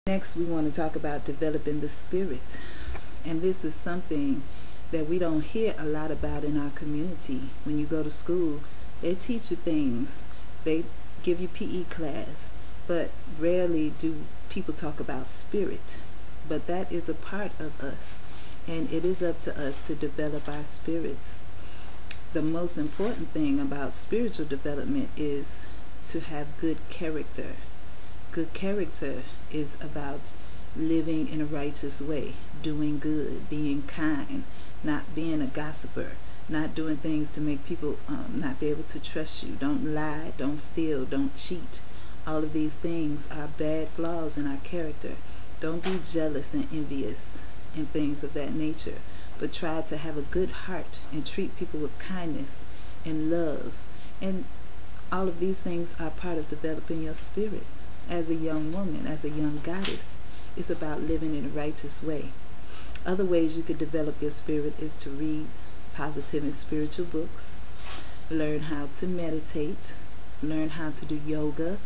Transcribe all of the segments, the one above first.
Next, we want to talk about developing the spirit. And this is something that we don't hear a lot about in our community. When you go to school, they teach you things. They give you PE class, but rarely do people talk about spirit. But that is a part of us, and it is up to us to develop our spirits. The most important thing about spiritual development is to have good character. Good character is about living in a righteous way, doing good, being kind, not being a gossiper, not doing things to make people not be able to trust you. Don't lie, don't steal, don't cheat. All of these things are bad flaws in our character. Don't be jealous and envious and things of that nature, but try to have a good heart and treat people with kindness and love. And all of these things are part of developing your spirit. As a young woman, as a young goddess, it's about living in a righteous way. Other ways you could develop your spirit is to read positive and spiritual books, learn how to meditate, learn how to do yoga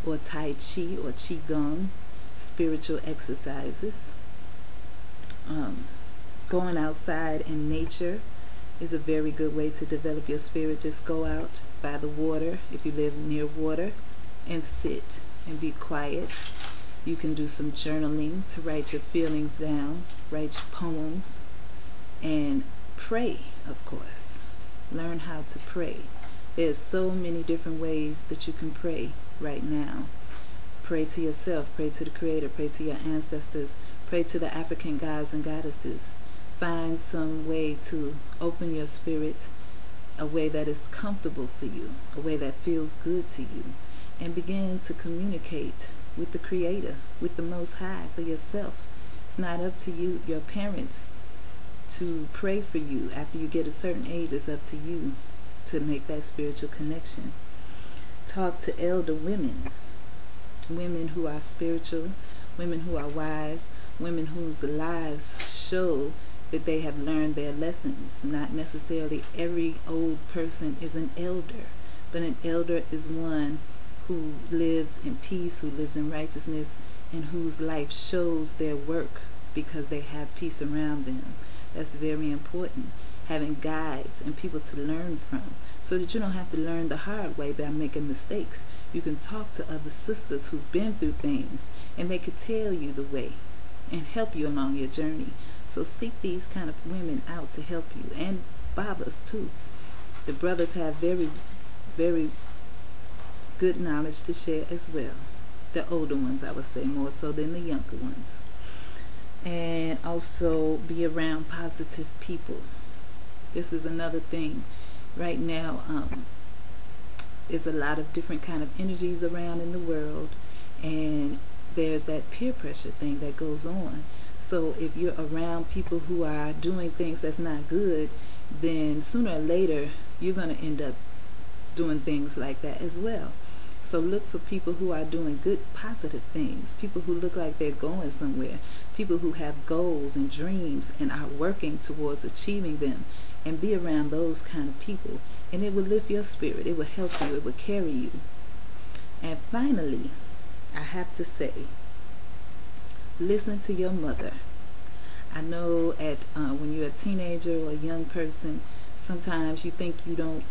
or tai chi or qigong, spiritual exercises. Going outside in nature is a very good way to develop your spirit. Just go out by the water if you live near water and sit and be quiet. You can do some journaling to write your feelings down, write your poems, and pray, of course. Learn how to pray. There's so many different ways that you can pray right now. Pray to yourself, pray to the Creator, pray to your ancestors, pray to the African gods and goddesses. Find some way to open your spirit, a way that is comfortable for you, a way that feels good to you, and begin to communicate with the Creator, with the Most High for yourself. It's not up to you, your parents, to pray for you. After you get a certain age, it's up to you to make that spiritual connection. Talk to elder women, women who are spiritual, women who are wise, women whose lives show that they have learned their lessons. Not necessarily every old person is an elder, but an elder is one who lives in peace, who lives in righteousness, and whose life shows their work because they have peace around them. That's very important. Having guides and people to learn from, so that you don't have to learn the hard way by making mistakes. You can talk to other sisters who've been through things, and they could tell you the way and help you along your journey. So seek these kind of women out to help you, and Babas too. The brothers have very, very good knowledge to share as well. The older ones, I would say, more so than the younger ones. And also be around positive people. This is another thing. Right now, there's a lot of different kind of energies around in the world, and there's that peer pressure thing that goes on. So if you're around people who are doing things that's not good, then sooner or later you're going to end up doing things like that as well. So look for people who are doing good, positive things, people who look like they're going somewhere, people who have goals and dreams and are working towards achieving them, and be around those kind of people. And it will lift your spirit, it will help you, it will carry you. And finally, I have to say, listen to your mother. I know when you're a teenager or a young person, sometimes you think you don't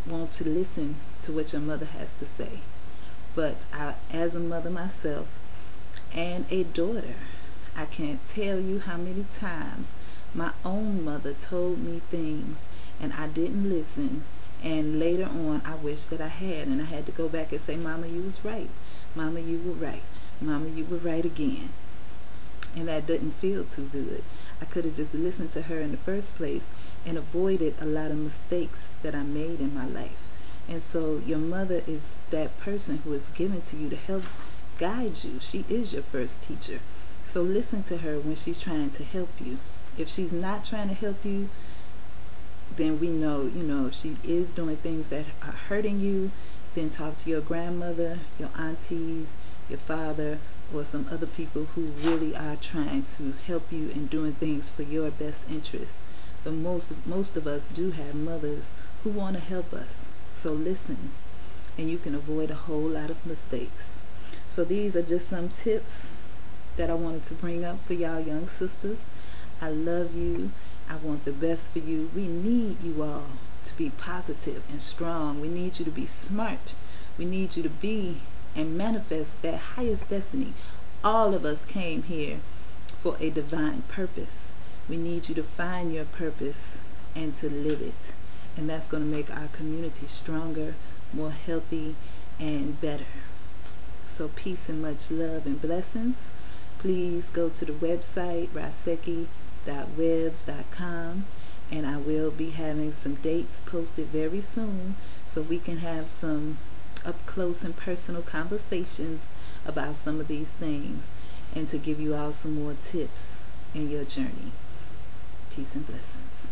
want to listen to what your mother has to say. But as a mother myself and a daughter, I can't tell you how many times my own mother told me things and I didn't listen, and later on I wish that I had, and I had to go back and say, Mama, you was right. Mama, you were right. Mama, you were right again. And that didn't feel too good. I could have just listened to her in the first place and avoided a lot of mistakes that I made in my life. And so your mother is that person who is given to you to help guide you. She is your first teacher. So listen to her when she's trying to help you. If she's not trying to help you, then we know, if she is doing things that are hurting you, then talk to your grandmother, your aunties, your father, or some other people who really are trying to help you and doing things for your best interest. But most of us do have mothers who want to help us. So listen, and you can avoid a whole lot of mistakes. So these are just some tips that I wanted to bring up for y'all young sisters. I love you. I want the best for you. We need you all to be positive and strong. We need you to be smart. We need you to be and manifest that highest destiny. All of us came here for a divine purpose. We need you to find your purpose and to live it. And that's going to make our community stronger, more healthy, and better. So peace and much love and blessings. Please go to the website raseki.webs.com, and I will be having some dates posted very soon so we can have some up close and personal conversations about some of these things, and to give you all some more tips in your journey. Peace and blessings.